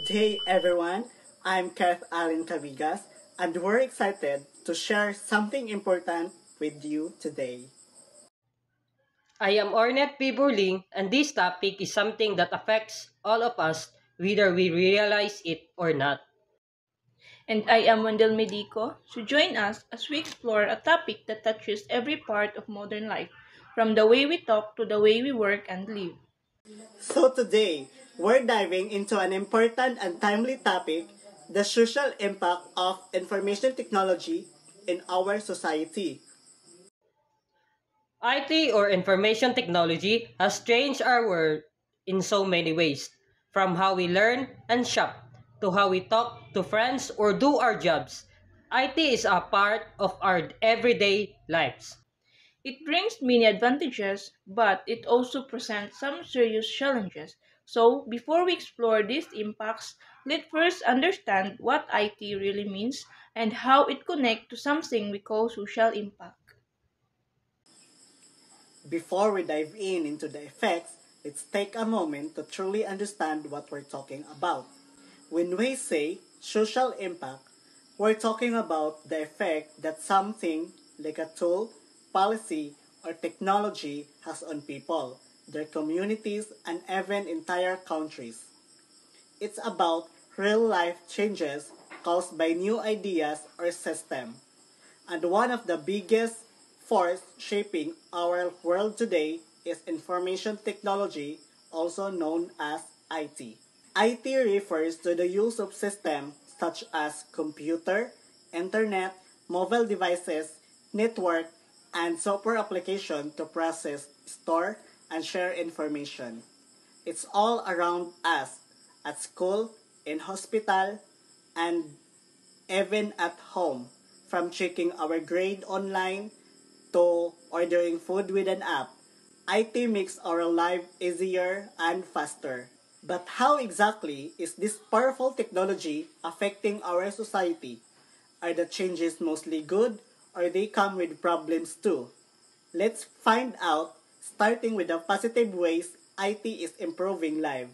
day, everyone. I'm Kath Allen Cavigas, and we're excited to share something important with you today. I am Ornette P. Burling, and this topic is something that affects all of us, whether we realize it or not. And I am Wendell Medico. So join us as we explore a topic that touches every part of modern life, from the way we talk to the way we work and live. So, today, we're diving into an important and timely topic, the social impact of information technology in our society. IT or information technology has changed our world in so many ways, from how we learn and shop to how we talk to friends or do our jobs. IT is a part of our everyday lives. It brings many advantages, but it also presents some serious challenges. So, before we explore these impacts, let's first understand what IT really means and how it connects to something we call social impact. Before we dive into the effects, let's take a moment to truly understand what we're talking about. When we say social impact, we're talking about the effect that something like a tool, policy, or technology has on people, their communities, and even entire countries. It's about real life changes caused by new ideas or system. And one of the biggest force shaping our world today is information technology, also known as IT. IT refers to the use of systems such as computer, internet, mobile devices, network, and software application to process, store, and share information. It's all around us, at school, in hospital, and even at home, from checking our grade online to ordering food with an app. IT makes our life easier and faster. But how exactly is this powerful technology affecting our society? Are the changes mostly good or they come with problems too? Let's find out, starting with the positive ways IT is improving life.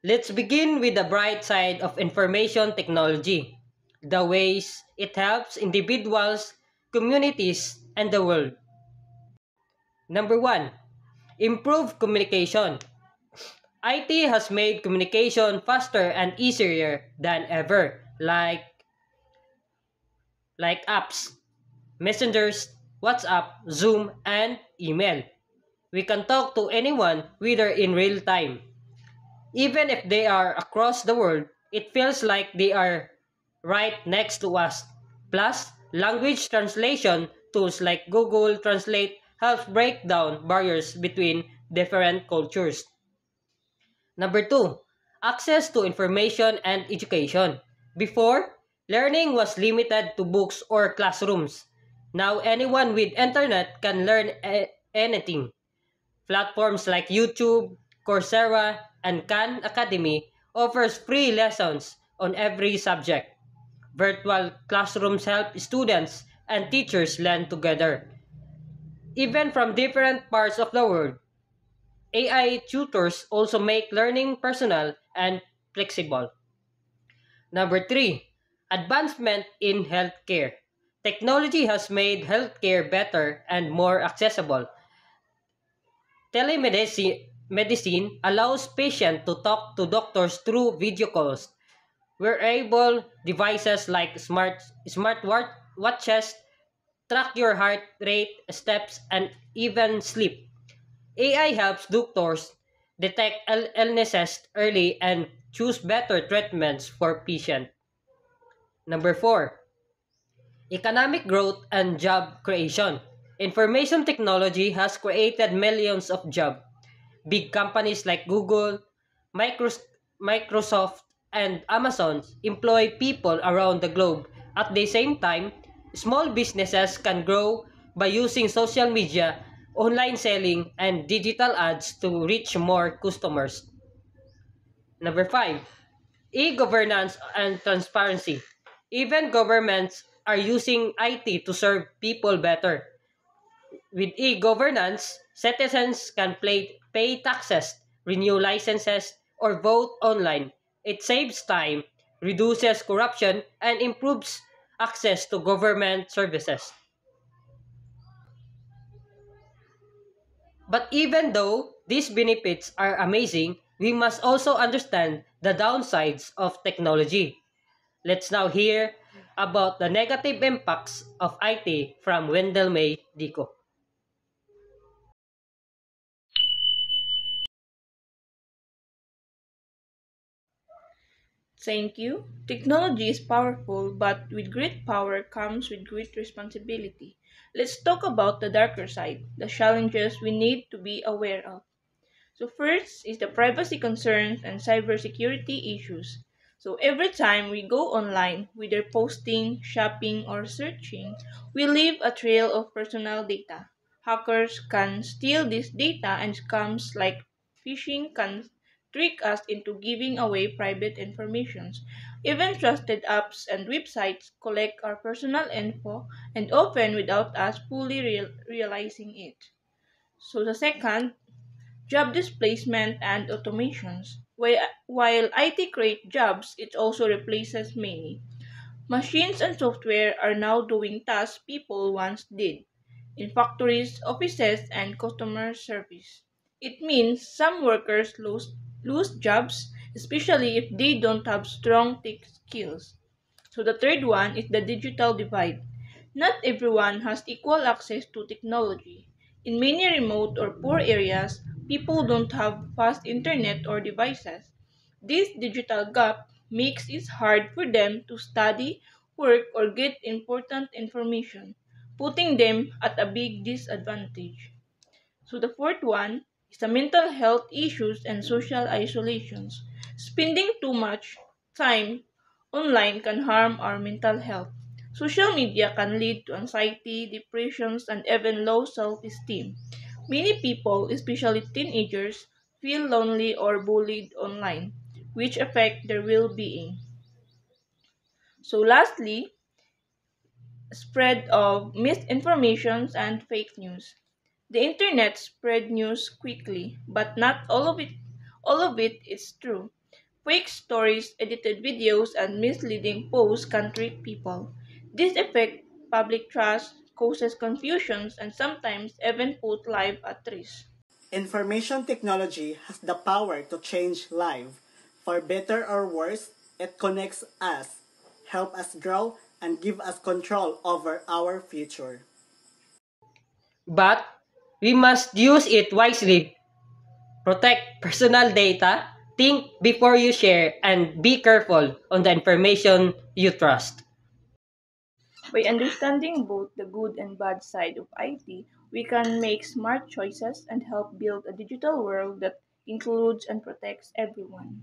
Let's begin with the bright side of information technology, the ways it helps individuals, communities, and the world. Number one, improve communication. IT has made communication faster and easier than ever, like apps, messengers, WhatsApp, Zoom, and email. We can talk to anyone, whether in real time. Even if they are across the world, it feels like they are right next to us. Plus, language translation tools like Google Translate help break down barriers between different cultures. Number two, access to information and education. Before, learning was limited to books or classrooms. Now, anyone with internet can learn anything. Platforms like YouTube, Coursera, and Khan Academy offers free lessons on every subject. Virtual classrooms help students and teachers learn together, even from different parts of the world. AI tutors also make learning personal and flexible. Number three, advancement in healthcare. Technology has made healthcare better and more accessible. Telemedicine allows patients to talk to doctors through video calls. Wearable devices like watches track your heart rate, steps, and even sleep. AI helps doctors detect illnesses early and choose better treatments for patients. Number four, economic growth and job creation. Information technology has created millions of jobs. Big companies like Google, Micros- Microsoft, and Amazon employ people around the globe. At the same time, small businesses can grow by using social media, online selling, and digital ads to reach more customers. Number five, e-governance and transparency. Even governments are using IT to serve people better. With e-governance, citizens can pay taxes, renew licenses, or vote online. It saves time, reduces corruption, and improves access to government services. But even though these benefits are amazing, we must also understand the downsides of technology. Let's now hear about the negative impacts of IT from Wendell May Dico. Thank you. Technology is powerful, but with great power comes with great responsibility. Let's talk about the darker side, the challenges we need to be aware of. So first is the privacy concerns and cybersecurity issues. So every time we go online, whether posting, shopping, or searching, we leave a trail of personal data. Hackers can steal this data and scams like phishing can trick us into giving away private information. Even trusted apps and websites collect our personal info and often without us fully realizing it. So the second job displacement and automations. While IT creates jobs, it also replaces many. Machines and software are now doing tasks people once did in factories, offices, and customer service. It means some workers lose jobs, especially if they don't have strong tech skills. So the third one is the digital divide. Not everyone has equal access to technology. In many remote or poor areas, people don't have fast internet or devices. This digital gap makes it hard for them to study, work, or get important information, putting them at a big disadvantage. So the fourth one is the mental health issues and social isolations. Spending too much time online can harm our mental health. Social media can lead to anxiety, depressions, and even low self-esteem. Many people, especially teenagers, feel lonely or bullied online, which affect their well-being. So lastly, spread of misinformation and fake news. The internet spread news quickly, but not all of it is true. Fake stories, edited videos, and misleading posts can trick people. This affects public trust, causes confusions, and sometimes even put life at risk. Information technology has the power to change life. For better or worse, it connects us, help us grow, and give us control over our future. But we must use it wisely. Protect personal data, think before you share, and be careful on the information you trust. By understanding both the good and bad side of IT, we can make smart choices and help build a digital world that includes and protects everyone.